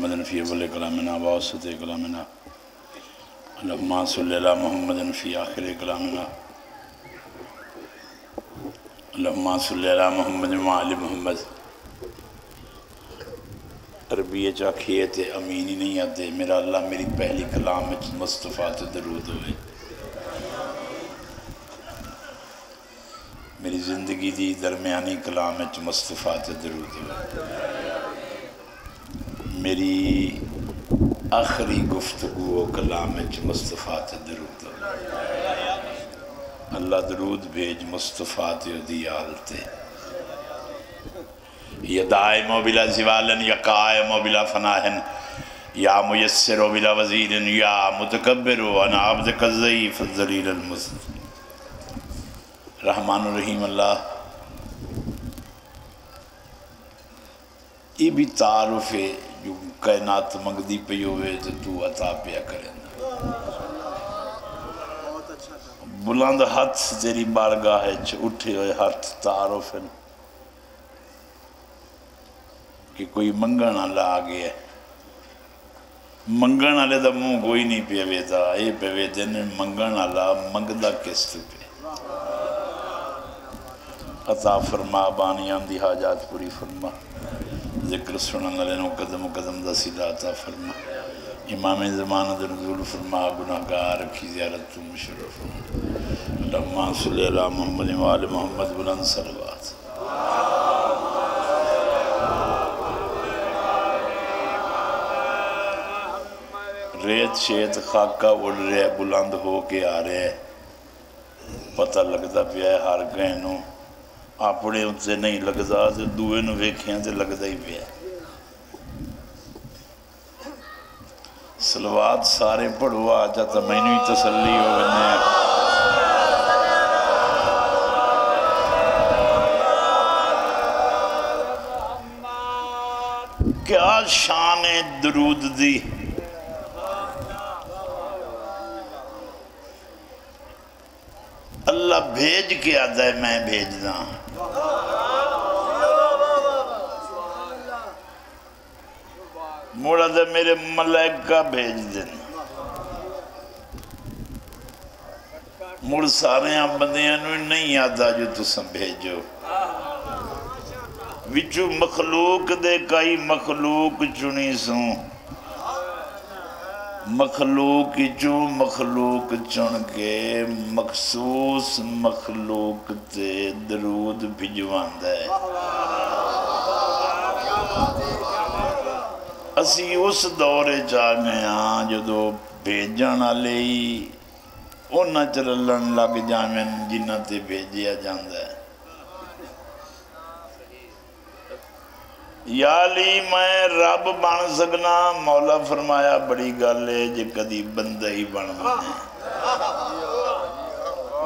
محمد فی اول کلامنا ووسط کلامنا اللہم صلی علی محمد فی آخر کلامنا اللہم صلی علی محمد وآل محمد عربی چاکھیے تے امین ہی نہیں آتے میرا اللہ میری پہلی کلام مصطفیٰ تے درود ہوئے میری زندگی دی درمیانی کلام مصطفیٰ تے درود ہوئے میری آخری گفتگو و کلام مصطفیٰ تے درود ہوئے اللہ درود بھیج مصطفیٰ تے دیال تے یا دائم و بلا زوالن یا قائم و بلا فناہن یا میسر و بلا وزیرن یا متکبر و انا عبدک الضعیف الذلیل المسلم رحمان الرحیم اللہ یہ بھی تعارف ہے جو کائنات منگدی پہ ہوئے تو عطا پیا کریں بلند ہاتھ تیری بارگاہ ہے اٹھے ہوئے ہاتھ تعارف ہے کہ کوئی منگن اللہ آگیا ہے منگن اللہ دا منہ کوئی نہیں پہ ویدہ اے پہ ویدہ نے منگن اللہ منگدہ کست پہ عطا فرما بانیان دی حاجات پوری فرما ذکر سنن لنو قدم قدم دا سیدہ عطا فرما امام زمان در نزول فرما گناہگار کی زیارت تو مشرف اللہم صلی اللہ محمد وآل محمد بلند صلوات ریت شیت خاکہ اڑ رہے بلند ہو کے آ رہے پتہ لگتا پیا ہے ہر گئنوں اپنے ان سے نہیں لگتا دوئے نو ویکھیں سے لگتا ہی پیا صلوات سارے پڑھو آجا تا میں نے تسلی ہو گنے کیا شان درود دی اللہ بھیج کے آدھا ہے میں بھیجنا موڑا دے میرے ملائکہ بھیج دینا مڑ سارے بندیاں نہیں آدھا جو تسم بھیجو وچو مخلوق دے کئی مخلوق چنی سوں مخلوق جو مخلوق چن کے مخصوص مخلوق تے درود بھجواندہ ہے اسی اس دورے چاہ گئے ہاں جو دو بھیجن آلے ہی اونا چلن لگ جامن جنہ تے بھیجیا جاندہ ہے یا علی میں رب بن سکنا مولا فرمایا بڑی گالے جے کدی بندہ ہی بن بنے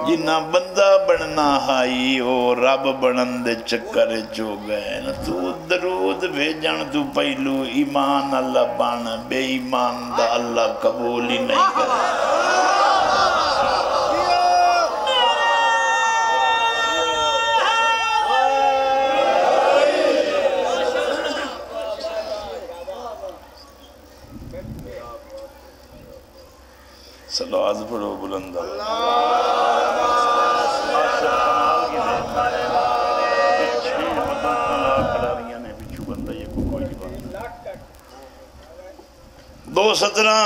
جنہ بندہ بننا ہائی او رب بنن دے چکر چو گئے تو درود بھیجن تو پہلو ایمان اللہ بن بے ایمان دا اللہ قبول ہی نہیں کرے صلوات پڑھو بلند دو سترہ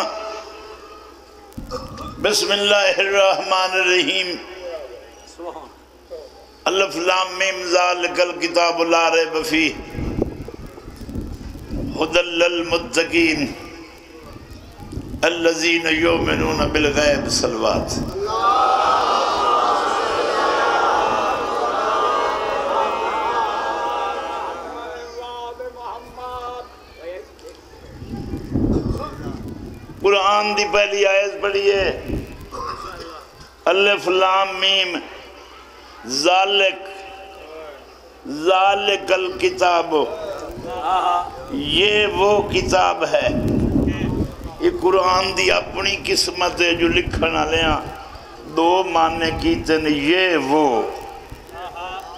بسم اللہ الرحمن الرحیم الف لام میم ذالک الکتاب لا ریب فیہ ھدی للمتقین الذین یؤمنون بالغیب صلوات قرآن دی پہلی آیت پڑھئے الف لام میم ذالک الکتاب یہ وہ کتاب ہے یہ قرآن دی اپنی قسمت ہے جو لکھنا لیا دو معنی کیتے ہیں یہ وہ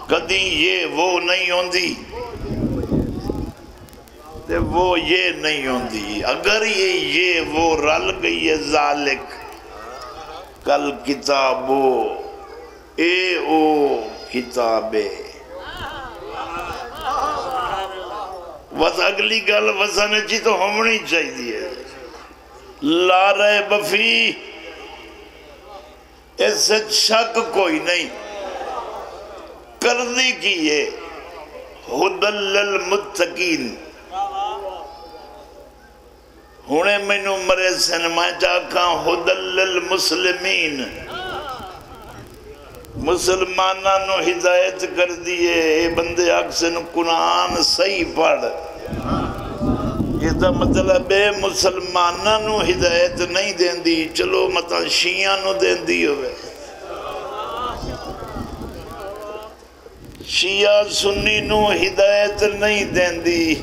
کدی یہ وہ نہیں ہوندی تے وہ یہ نہیں ہوندی. اگر یہ وہ رل گئی ہے ذالک کل کتابو اے او کتابے. بس اگلی گل وزن چی تو ہونی چاہیے. لا ریب فی اس سے شک کوئی نہیں. کرنی کی یہ ہدل للمتقین. ہونے میں نو مرے سنما چاکاں ہدل للمسلمین. مسلمانہ نو ہدایت کر دیئے. اے بندے اکسن قرآن صحیح پڑھ. یہ دا مطلب ہے مسلمانہ نو ہدایت نہیں دین دی. چلو مطلب شیعہ نو دین دی ہوئے. شیعہ سنی نو ہدایت نہیں دین دی.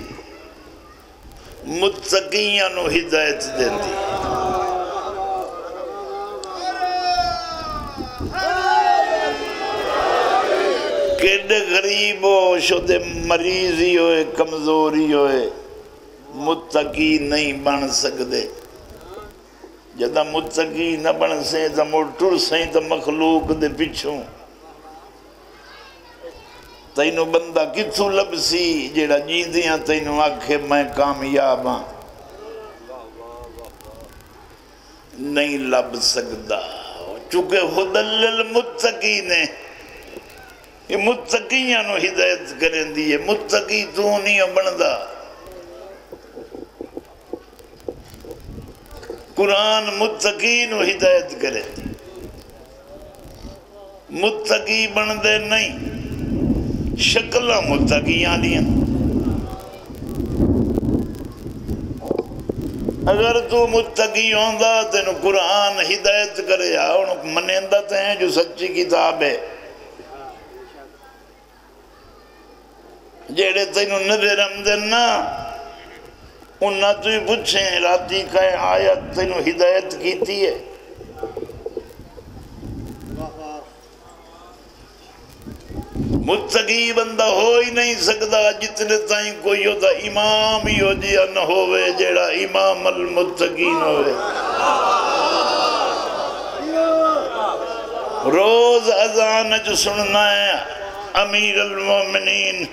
متقیاں نو ہدایت دین دی. کیڑے غریب ہو شدے مریضی ہوئے کمزوری ہوئے متقی نہیں بن سکتے. جدہ متقی نہ بن سے تو موٹر سے تو مخلوق دے پچھوں تینوں بندہ کتھو لبسی جیڑا جیندیاں تینوں آکھے میں کامیاب ہاں. نہیں لب سکتا. چونکہ ہدل للمتقین نے یہ متقیاں نو ہدایت کریں دیئے. متقی تو نہیں بندہ. قرآن متقی نو ہدایت کریں دی. متقی بندے نہیں شکلہ متقیاں دیا. اگر تو متقی ہوندہ تینو قرآن ہدایت کرے انہوں منیندہ ہیں جو سچی کتاب ہے. جیڑے تینو نظر رمدن نا انہاں تو ہی پوچھیں راتی کا آیت تینو ہدایت کیتی ہے. متقی بندہ ہو ہی نہیں سکتا جتنے تائیں کوئی ہوتا امام ہی ہو جیا نہ ہوئے جیڑا امام المتقین ہوئے. روز اذان جو سننا ہے امیر المومنین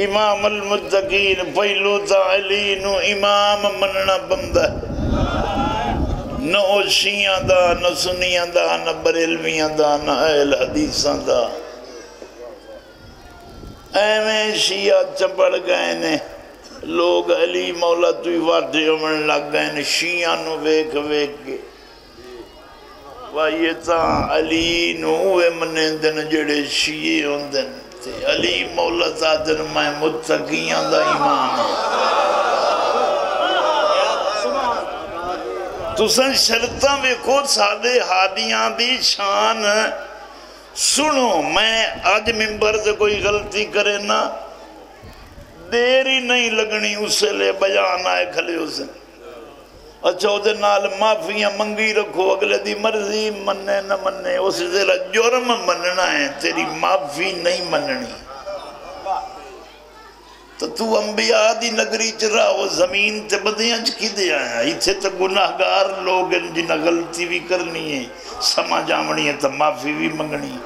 امام المتقین پہلو تا علی نو امام مننا بندہ. نہ شیعہ دا نہ سنیہ دا نہ بریلویہ دا نہ اہل حدیثہ دا. ایویں شیعہ چپڑ گئے نے لوگ علی مولا توی واٹے امن لگ گئے نے شیعہ نو ویک ویک کے. یہ تا علی نو ہوئے منیندن جڑے شیعے ہوندن تے علی مولا تا دن میں متقیاں دا امام ہوں. تُسن شرطاں میں خود سادے ہادیاں دی شان سنو. میں آج ممبر سے کوئی غلطی کرے نا دیری نہیں لگنی اسے لے بیان آئے کھلے اسے. اچھا ادھے نال معافیاں منگی رکھو اگلے دی مرضی مننے نہ مننے اسے تیرا جرم مننا ہے تیری معافی نہیں مننی. تو انبیاء دی نگری چرا وہ زمین تے بدیاں چکی دے آیا. اتھے تو گناہگار لوگ جنہ غلطی بھی کرنی ہے سما جامنی ہے تو معافی بھی منگنی.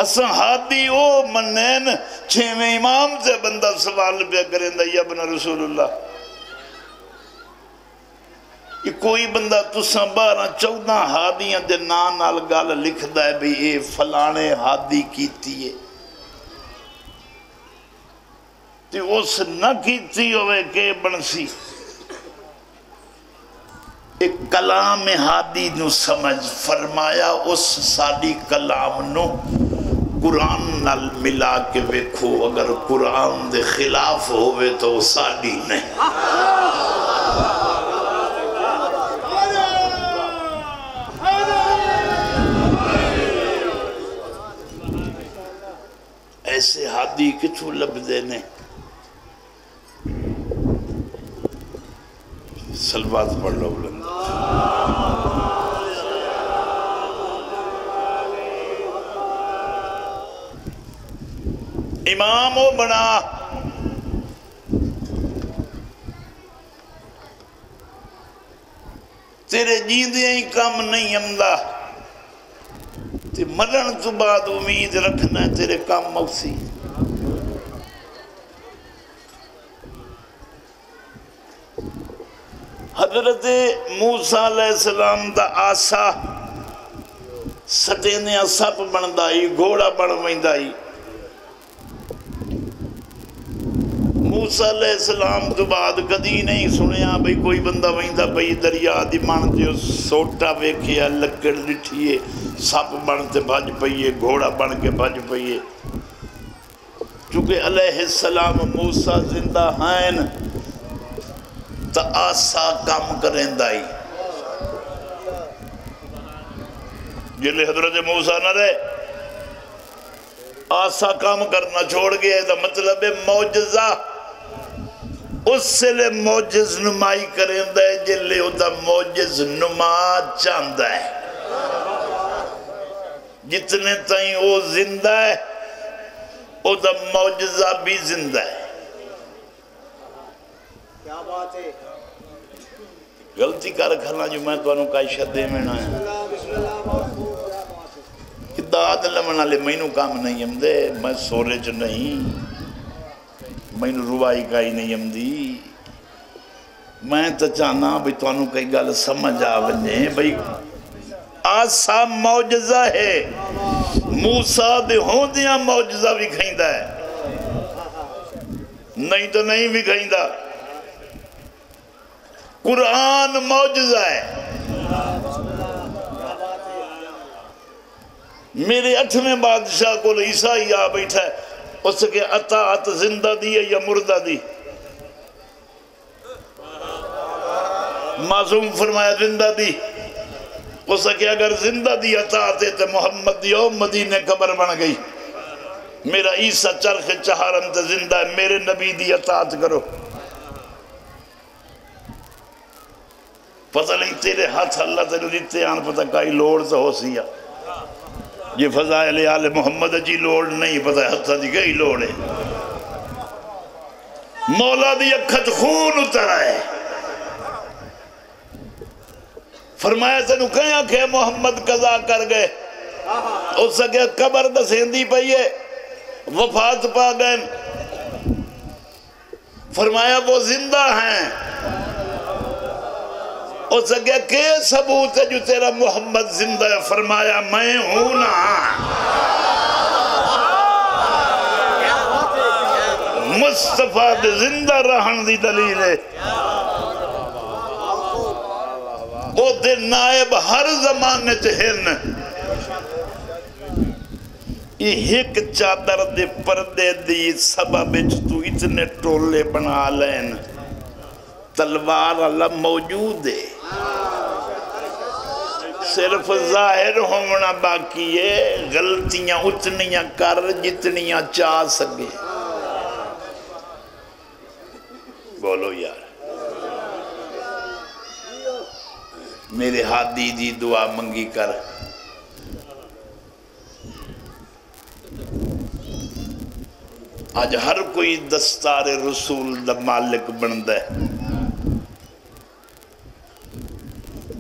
اساں ہادی او منین چھویں امام سے بندہ سوال پہ کریں دا یا ابن رسول اللہ. یہ کوئی بندہ تساں 12-14 ہادیاں دے نال گال لکھ دا ہے بھی اے فلانے ہادی کیتی ہے. تے اس نہ کیتی ہوئے کہ بنسی. ایک کلام ہادی نو سمجھ فرمایا اس ساری کلام نو قرآن نال ملا کے ویکھو اگر قرآن دے خلاف ہوئے تو ساری نہیں. ایسے ہادی کتھو لب دینے. سلوات پڑھ لو بلند. امام وہ بنا تیرے جیندیاں ہی کام نہیں امدہ تے مرن تو بعد امید رکھنا ہے تیرے کام موسی حضرت موسیٰ علیہ السلام دا آسا سٹینیاں سپ بندائی گھوڑا بن ویندائی موسیٰ علیہ السلام تو بعد کدی نہیں سنیا بھئی کوئی بندہ ویندہ بھئی دریا دی مان جو سوٹا ویکھیا لکڑ لٹھیے سپ بنتے بھج پئیے گھوڑا بن کے بھج پئیے چونکہ علیہ السلام موسیٰ زندہ ہیں تا آسا کام کریں دائی جلے حضرت موسیٰ نہ رہے آسا کام کرنا چھوڑ گیا دا مطلب ہے موجزہ اس سے لے موجز نمائی کریں دے جلے دا موجز نما چاندہ ہے جتنے تائیں وہ زندہ ہے وہ دا موجزہ بھی زندہ ہے کیا بات ہے غلطی کر کھلا جو میں تو انہوں کا شدے میں نہ ہے داد لمنہ لے میں کام نہیں ہم دے میں سورے چ نہیں میں روائی کا ہی نہیں ہم دی میں تو چاہنا بھی تو انہوں کئی گل سمجھ آونے بھئی آسا موجزہ ہے موسیٰ دے ہوں دیاں موجزہ بھی کھائندہ ہے نہیں تو نہیں بھی کھائندہ قرآن موجزہ ہے میرے 8ویں بادشاہ کو عیسائی آ بیٹھا ہے اس کے اطاعت زندہ دی ہے یا مردہ دی معصوم فرمایا زندہ دی اس کے اگر زندہ دی اطاعت ہے تو محمد دی او مدینہ قبر بن گئی میرا عیسیٰ چرخ چہارم تے زندہ ہے میرے نبی دی اطاعت کرو پتہ نہیں تیرے ہاتھ اللہ تیرے دیتے آن پتہ کائی لوڑ تو ہو سیا یہ فضائل آل محمد جی لوڑ نہیں پتہ ہاتھ دی کئی لوڑ ہے مولا دی اکھت خون اتر آئے فرمایا تنو کہیں کہ محمد قضا کر گئے اس سے قبر دا سیندی پئیے وفات پا گئے فرمایا وہ زندہ ہیں اس سے کہ ثبوت ہے جو تیرا محمد زندہ ہے فرمایا میں ہوں نا مصطفیٰ دے زندہ رہن دی دلیل ہے او دے نائب ہر زمانے چہرن یہ ایک چادر دے پردے دی سبب تو اتنے ٹولے بنا لین تلوار اللہ موجود ہے صرف ظاہر ہونا باقی ہے غلطیاں اتنیاں کر جتنیاں چاہ سکے بولو یار میرے ہادی دی دعا منگی کر آج ہر کوئی دستار رسول دا مالک بندہ ہے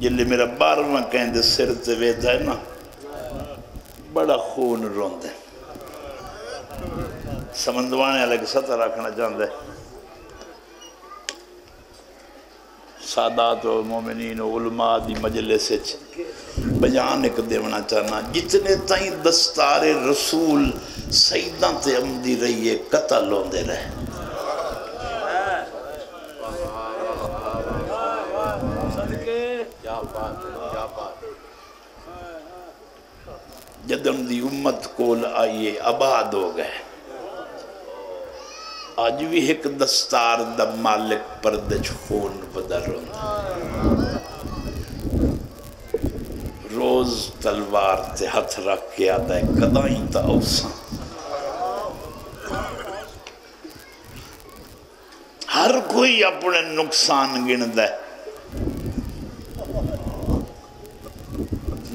جلے میرا 12واں کہیں دے سر تے ویتا ہے نا بڑا خون روند ہے سمندوانے علیہ سطح رکھنا چاہتا ہے سادات و مومنین و علماء دی مجلس بیان ایک دیونا چاہنا جتنے تائیں دستار رسول سیداں تے عمدی رہیے قتل ہوندے رہے جدم دی امت کول آئیے آباد ہو گئے آج بھی ایک دستار دا مالک پردج خون بدر ہوندہ روز تلوار تے ہتھ رکھ کے آتا ہے قدائیں تا اوساں ہر کوئی اپنے نقصان گن دے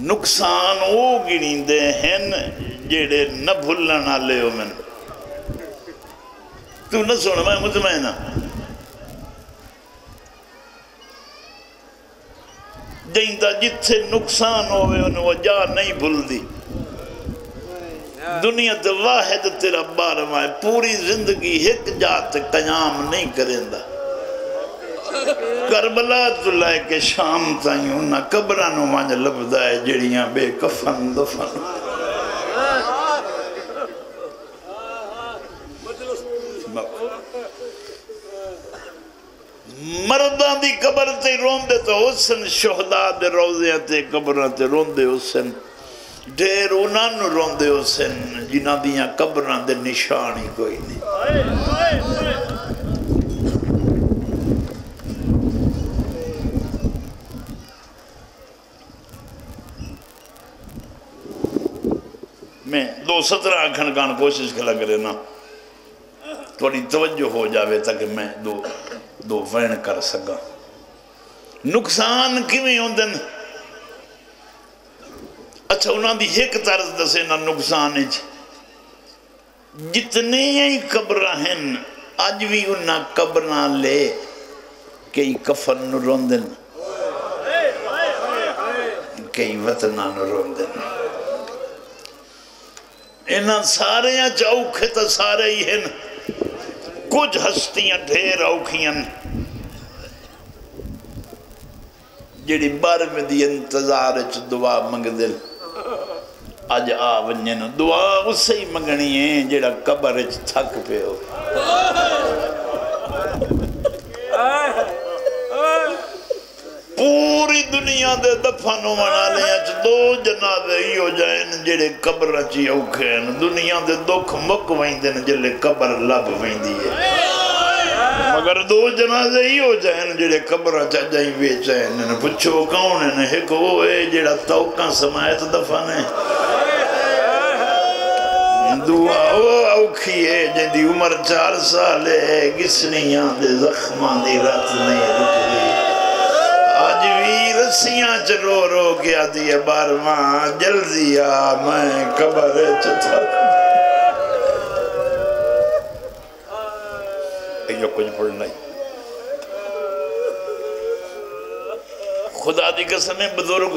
نقصان وہ گنی دے ہیں جیڑے نہ بھولنا لے ہو من تو نہ سن میں مطمئن ہاں جائندہ جتھے نقصان ہوئے انہوں جا نہیں بھول دی دنیا تے واحد تیرا بارواں ہے پوری زندگی ایک جات قیام نہیں کریں دا کربلا تو لائے کے شام تائیوں نہ قبرانوں مانج لبدا ہے جڑیاں بے کفن دفن مردان دی قبر تے روندے تو حسن شہداء دے روزیاں تے قبران تے روندے حسن ڈھیر انہاں نو روندے حسن جنہاں دیاں قبران دے نشانی کوئی نہیں میں 2:17 آکھن کان کوشش کلا کرے نا تھوڑی توجہ ہو جاوے تاکہ میں دو وین کر سکا نقصان کیویں ہوندن اچھا انہاں دی ایک طرز دسے نا نقصان جتنے ہی قبرہ ہیں آج بھی انہاں قبرہ لے کئی کفن نو روندن کئی وطنہ نو روندن انہاں سارے چاوکھے تا سارے ہی ہیں کچھ ہستیاں ڈھیر اوکھیاں جڑی بار میں دی انتظار اچھ دعا منگ دل آج ونجن دعا اسے ہی منگنی ہے جڑا قبر اچھ تھک پہ ہو پوری دنیا دے دفنوں منا لیا چھ 2 جنازے ہی ہو جائیں جڑے قبر اچھی اوکھے ہیں دنیا دے دکھ مک ویندے جلے قبر لب ویندی ہے مگر 2 جنازے ہی ہو جائیں جڑے قبر اچھا جائیں بیچائیں پچھو کون ہے ایک وہ ہے جڑا توکاں سمایت دفن ہے دعا وہ اوکھی ہے جن دی عمر 4 سال ہے گسنیاں دے زخمان دی رات نہیں رک دی آج بھی رسیاں چلو رو گیا دی بارواں جلدی آ میں قبر چتھک یہ کچھ پڑھنا ہی خدا دی قسم میں بزرگ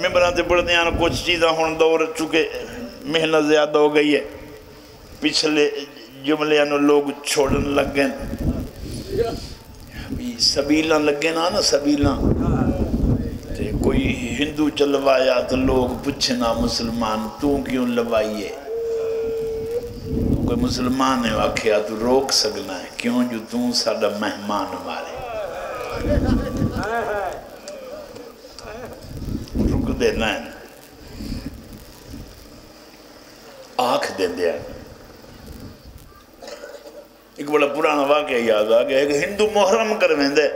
میں بناتے پڑھتے ہیں کچھ چیزاں ہون دور چکے محنت زیادہ ہو گئی ہے پچھلے جملے لوگ چھوڑن لگ گئے سبیلاں لگے نا سبیلاں کوئی ہندو چلوایا تو لوگ پوچھنا مسلمان تو کیوں لوائیے کوئی مسلمان ہے واقعہ تو روک سکنا ہے کیوں جو تو ساڑا مہمان ہمارے رک دینا ہے آنکھ دے دیا ایک بڑا پرانا واقعہ یاد آ گیا کہ ہندو محرم کر ویندے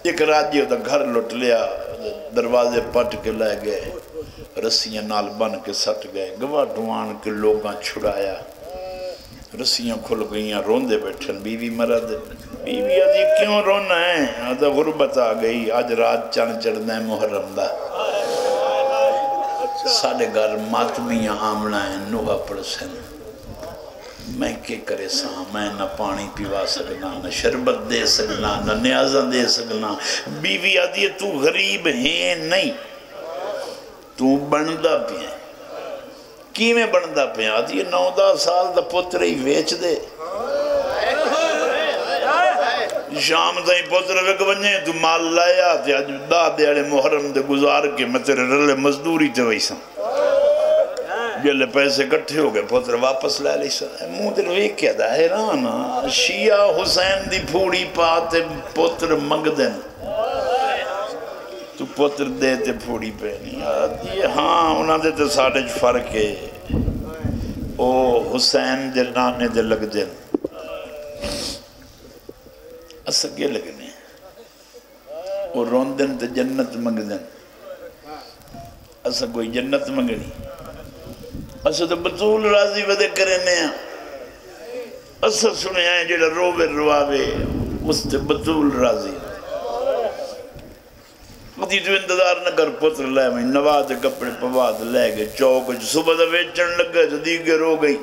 ایک راجی ہوتا گھر لٹ لیا دروازے پٹ کے لے گئے رسیاں نال بن کے سٹ گئے گواہ ڈوان کے لوگاں چھڑایا رسیاں کھل گئیاں روندے بیٹھن بیوی مرد بیوی آدھی کیوں رونا ہے آدھا غربت آ گئی آج رات چند چڑھنا ہے محرم دا ساڑھے گھر ماتمیاں آمنا ہے نوہ پڑسن میں کیا کرے ساں میں نہ پانی پیوا سکنا نہ شربت دے سکنا نہ نیازہ دے سکنا بیوی آدھی ہے تو غریب ہے نہیں تو بندہ پہ ہے کی میں بندہ پہ آدھی ہے 9-10 سال دا پتر ہی ویچ دے شام تائیں پتر وک بنجے تو مال لایا تھے آج دا دیارے محرم دے گزار کے میں تیرے رلے مزدوری تے ویسا جلے پیسے کٹھے ہو گئے پتر واپس لے لیسا موں دل ویک کیا دا حیرانا شیعہ حسین دی پھوڑی پاتے پتر منگ دن تو پتر دیتے پھوڑی پہ نہیں آدھی ہاں انہاں دیتے ساڑھے فرق ہے او حسین دے نانے دے لگ دن اسا کیا لگنے وہ روندن تے جنت منگ دن اسا کوئی جنت منگنی اسا تو بطول راضی ودے کرنے ہیں اسا سنے آئے جڑا روبے رواوے اس تے بطول راضی مدی تو انتظار نہ کر پتر لے میں نواز کپڑے پواد لے گئے چوک صبح دا ویچن لگ گئے تو دیگر ہو گئی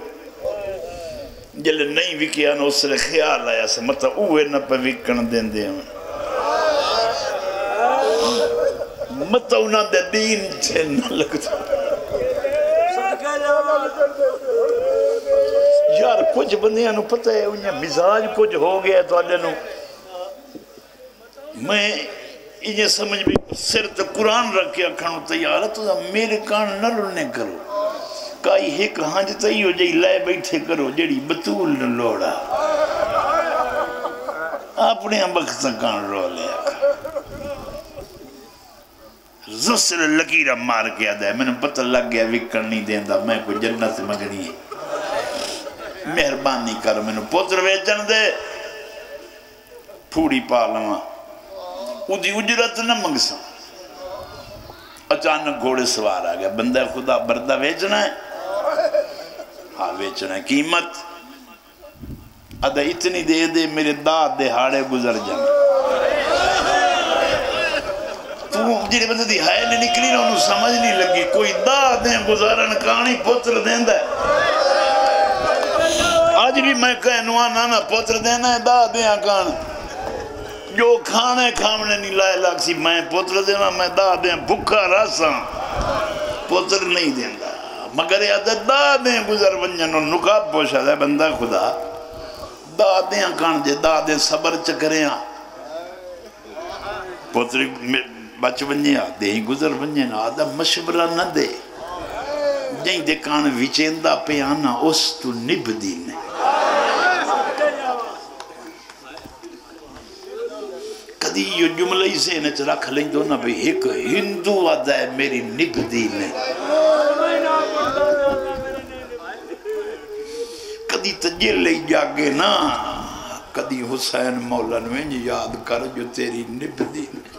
جلے نہیں وکیا نا اس نے خیال آیا سے مطلب اوے نہ پہ وکن دین دے ہمیں مطلب انہاں دے دین چھے نہ لگتا یار کچھ بندیاں نو پتہ ہے انہیں مزاج کچھ ہو گیا تو آلے نو میں انہیں سمجھ بھی سر تو قرآن رکھ کے اکھانو تیار ہے تو میرے کان نہ لڑنے کرو کائی ایک ہانج تئی ہو جائی لائے بیٹھے کرو جڑی بطول نہ لوڑا اپنے وقت کان رو لیا زسر لکیرہ مار کے آدھا ہے میں نے پتہ لگ گیا وکر نہیں دیندہ میں کوئی جنت مگنی ہے مہربانی کر میں نے پوتر ویچن دے پھوڑی پالواں ادھی اجرت نہ منگسا اچانک گھوڑے سوار آ گیا بندہ خدا بردہ ویچنا ہے ہاں ویچنا ہے قیمت ادھا اتنی دے دے میرے داد دے ہاڑے گزر جانا تو جیڑے بندہ دی ہائے نے نکلی نا انہوں سمجھ نہیں لگی کوئی داد دیں گزارن کہانی پوتر دیندہ ہے آج بھی میں کہنوا نانا پوتر دینا ہے داد دیں کہانا جو کھانے کھامنے نہیں لائے لاکسی میں پوتر دینا میں دا دیں بھکا راساں پوتر نہیں دینا مگر یاد دا دیں گزر ونجنو نکاب پوشا دے بندہ خدا دا دیں کان جے دا دیں صبر چکریں پوتر بچ ونجے دیں گزر ونجے نا آدھا مشورہ نہ دے جائیں دے کان وچیندہ پہ آنا اس تو نب دینے کدی یہ جملہ ہی سے انہیں رکھ لیں دو نا بھی ایک ہندو آدھا ہے میری نب دین ہے کدی تجھے لے جاگے نا کدی حسین مولا نویں یاد کر جو تیری نب دین ہے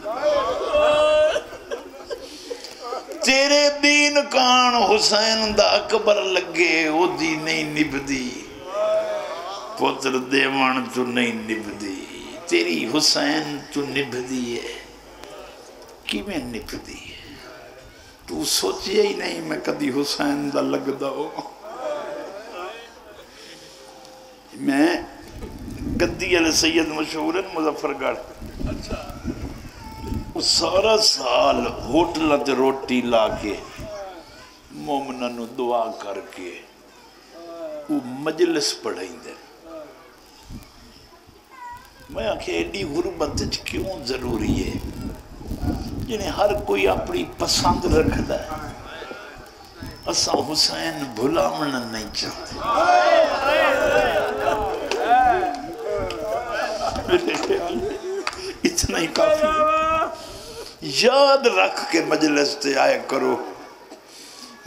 تیرے دین کان حسین دا اکبر لگے وہ دی نہیں نب دی پتر دیوان تو نہیں نب دی تیری حسین تو نبھ دی ہے کی میں نبھ دی ہے تو سوچیا ہی نہیں میں کدی حسین دا لگ داؤ میں گدی علیہ سید مشہور مظفر گڑھ سارا سال ہوٹل تے روٹی لا کے مومنہ نو دعا کر کے وہ مجلس پڑھائیں دے میں آنکھیں ایڈی غربت کیوں ضروری ہے جنہیں ہر کوئی اپنی پسند رکھتا ہے اساں حسین بھلامنا نہیں چاہتے میرے خیال اتنا ہی کافی ہے یاد رکھ کے مجلس تے آئے کرو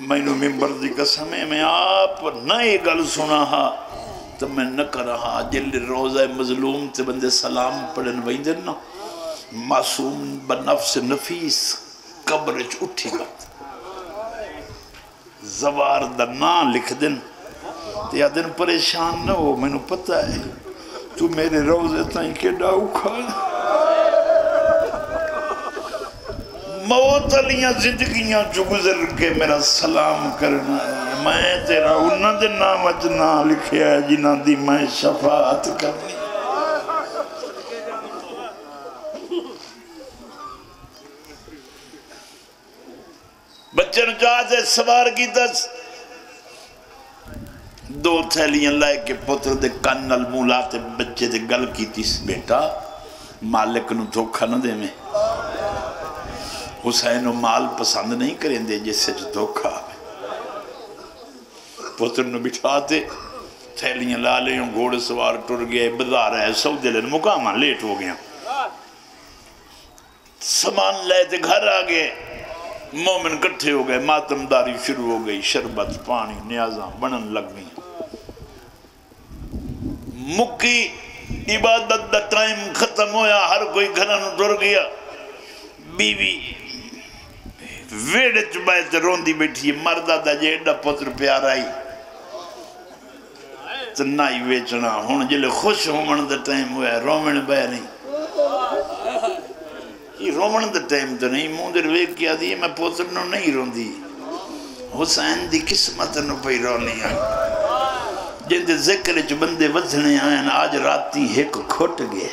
میں نو ممبر دی قسم ہے میں آپ نئے گل سنا ہا تو میں نہ کر رہا جل روزہ مظلوم تے بندے سلام پڑھن ویندن نا معصوم بنفس نفیس قبرچ اٹھی بات زوار دا نا لکھ دن تے یا دن پریشان نہ ہو میں نو پتہ ہے تو میرے روزے تائیں کے ڈاؤ کھا موت علیاں زندگیاں جو گزر کے میرا سلام کرنا ہے میں تیرا انہاں دے نام اجنا لکھیا ہے جنہاں دی میں شفاعت کرنی بچن جازے سوار کی دس دو تھیلیاں لائے کے پتر دے کانل مولاتے بچے دے گل کی تیس بیٹا مالک نو دھوکھا نہ دے میں حسین و مال پسند نہیں کریں دے جیسے جو دھوکھا پتر نو بٹھاتے تھیلیاں لالے ہوں گھوڑے سوار ٹر گئے بزار ہے سعودی لین مقامہ لیٹ ہو گیا سامان لے تے گھر آگئے مومن کٹھے ہو گئے ماتمداری شروع ہو گئی شربت پانی نیازاں بنن لگ گئی مکی عبادت دا ٹائم ختم ہویا ہر کوئی گھرانو ٹر گیا بیوی ویڑے چبائے تے روندی بیٹھی مردہ دا جیڑا پتر پیار آئی تو نائی ویچنا ہون جلے خوش ہومن دا ٹائم ہویا رومن بے نہیں یہ رومن دا ٹائم تو نہیں موندر ویک کیا دی میں پتر نو نہیں روندی حسین دی قسمت نو پہ رونی آئی جن دے ذکر چ بندے وزنے آئین آج راتی ایک کھٹ گئے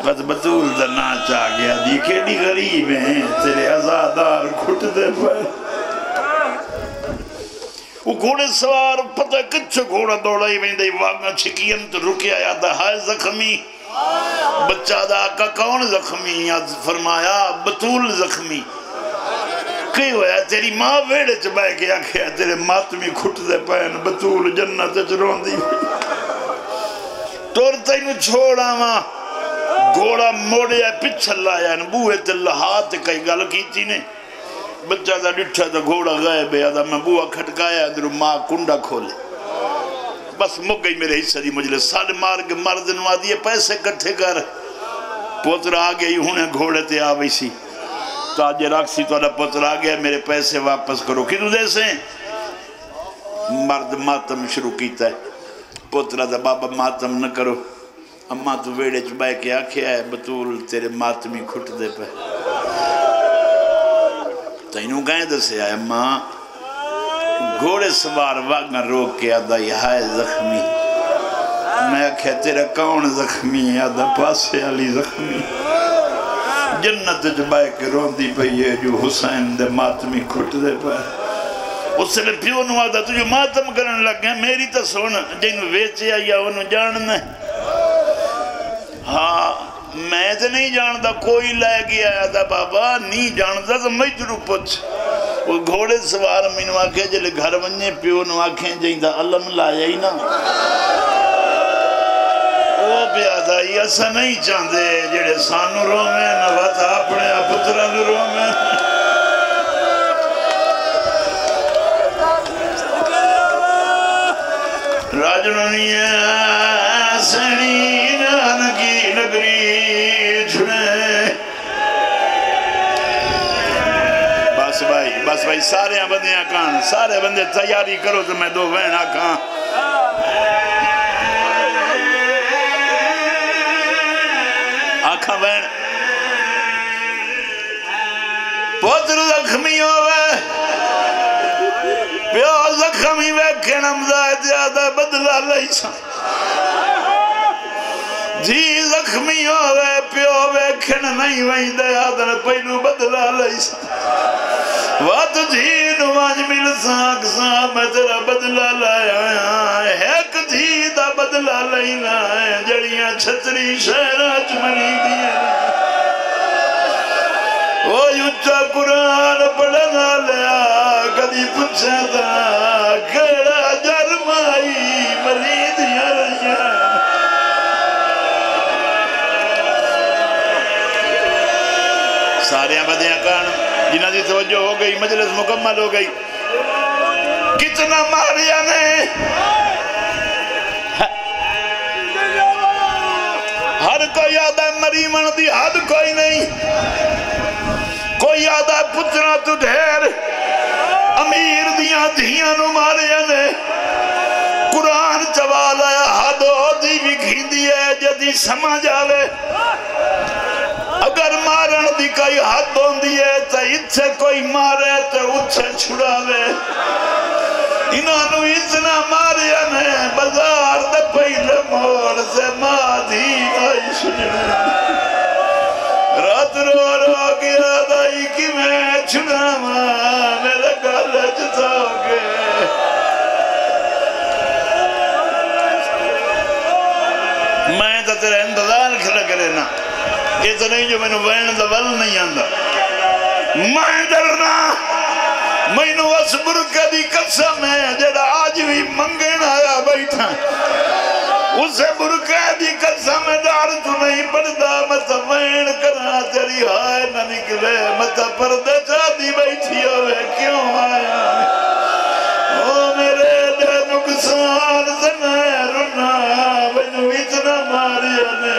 بس بطول دا نا چاہ گیا دی کیڑی غریب ہیں تیرے عزادار کھٹ دے پر وہ گھوڑے سوار پتہ کچھ گھوڑا دوڑائی ویندے واگا چھکین تو رکیا یادا ہائے زخمی بچہ دا آقا کون زخمی یاد فرمایا بطول زخمی کئی ہویا تیری ماں ویڑے چبائے کے آکھیا تیرے ماتمی کھٹ دے پہن بطول جنت چرون دی تورتا ہی نو چھوڑا ماں گھوڑا موڑے ہے پچھل لایا بوئے تل ہاتھ کئی گل کی تھی نے بچہ دا ڈٹھا دا گھوڑا غائب ہے آدھا میں بوہ کھٹکایا در ماں کنڈا کھولے بس مک گئی میرے حصہ دی مجلس سال مار کے مرد نوا دیئے پیسے کٹھے کر پوتر آگے ہی ہونے گھوڑے تے آوئی سی تاجے راکسی تو اللہ پوتر آگے میرے پیسے واپس کرو کتو دے سے مرد ماتم شروع کیتا ہے پوترہ دا بابا ماتم نہ کرو اماں تو ویڑے چبائے کے آکھیا ہے بطول تیرے ماتمی کھٹ دے پہ تو انہوں گئے دے سے آئے اماں گھوڑے سوار واگا روک کے آدھا یہ ہائے زخمی میں آکھیا تیرا کون زخمی ہے آدھا پاسے علی زخمی جنت چبائے کے رون دی پہ یہ جو حسین دے ماتمی کھٹ دے پہ اس سے پیو نو آدھا تجھے ماتم کرن لگ گئے میری تا سونا جنہوں ویچے آیا انہوں جاننا ہے ہاں میں تو نہیں جانتا کوئی لے گیا آدھا بابا نہیں جانتا تو میں ترو پچھ وہ گھوڑے سوار مینو آکھے جلے گھر ونجے پیو نو آکھیں جائیں دا علم لایا ہی نا وہ پیادا ہی ایسا نہیں چاندے جڑے سانو رو میں نواتا اپنے پتران رو میں راجنونی سنی نانکی نگری چھڑے بس بھائی سارے بندے آکان سارے بندے تیاری کرو تو میں دو وین آکان آکھاں وین پوتر زخمی ہوئے پیو زخمی ویکھے نمزائے زیادہ بدلہ لئیسا جی زخمی ہوئے پیو ویکھے نہیں وہیں دے آدھر پہلو بدلہ لئیسا وات جی نواج مل ساک سا میں تیرا بدلہ لایا ہے ایک جی دا بدلہ لائنا ہے جڑیاں چھتری شہرات منی دیا وہ یوچا قرآن پڑھنا لیا کدی پچھا تھا کیڑا جرمائی مرید یا رہیا سارے بدیاں کان جنہ دی توجہ ہو گئی مجلس مکمل ہو گئی کتنا ماریا نے ہر کوئی آدھا مریمن دی حد کوئی نہیں کوئی آدھا پترہ تو ڈھیر امیر دیاں دھیاں نو ماریا نے قرآن چوال آیا حد ہو دی بھی گھیندی ہے جدی سمجھ آوے اگر مارن دی کئی حد ہوندی ہے تو اتھے کوئی مارے تو اتھے چھڑاوے انہوں نے اتنا ماریا نے بازار دے پہلے موڑ سے مادھی آئی سجنے رات رو رو گیا دائی کی میں چھڑاوا میرے گالے جتاؤ گے میں تو تیرے انتظار کھلا کرے نا یہ تو نہیں جو میں نے وین دول نہیں آندہ میں ڈرنا میں نے اصبر کدی قسم ہے جڑا آج بھی منگن آیا بیٹھا اسے برکہ دی قسم ڈار تو نہیں پڑھتا مت وین کرا تیری ہائے نہ نکلے مت پردہ چاہتی بیٹھی ہوئے کیوں آیا او میرے لے نقصان زنیرنا میں نے اتنا ماریا نے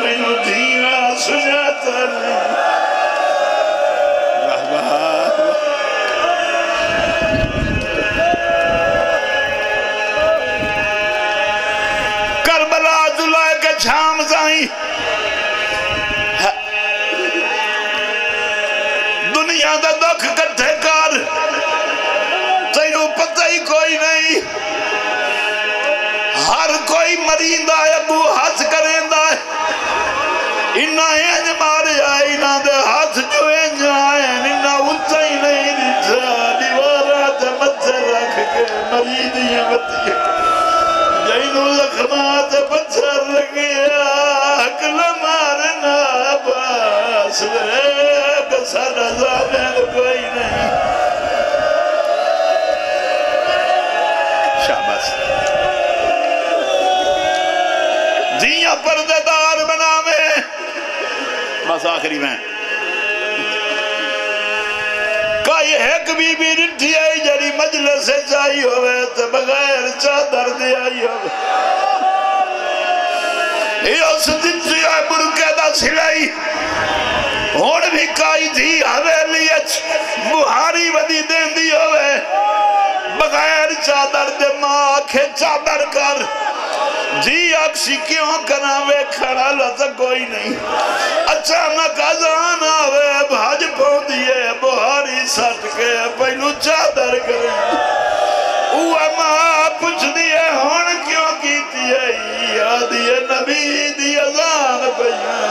میں نے دھیاں سجاتا نے کربلا دلائے کے چھام زائیں دنیا دا دکھ کٹھے کر تینوں پتہ ہی کوئی نہیں کوئی مریندا ہے ابو ہاتھ کریندا ہے انہا اینج مارے آئے انہا دے ہاتھ جو اینج آئے انہا اچھا ہی نہیں دیتا دیوارات مچھر رکھ کے مریدیاں بتی جینو زخمات مچھر رکھیا حقل مارنا باس کسا نظامین کوئی نہیں شاباس دیاں پردے دار بناوے بس آخری میں کئی ایک بی بی رٹھی آئی جڑی مجلس سے چاہی ہوئے تو بغیر چادر دے آئی ہوئے یہ اس دنچی آئے برکے دا سلائی ہون بھی کائی تھی حویلی بہاری ودی دین دی ہوئے بغیر چادر دے ماں آکھے چادر کر جی اکسی کیوں کناوے کھڑا لتا کوئی نہیں اچانک آزان آوے بھاج پہن دیئے بہاری سٹ کے پہلو چادر کریں اوہ ماں پوچھ دیئے ہون کیوں کیتی ہے یادیے نبی دی آزان پہن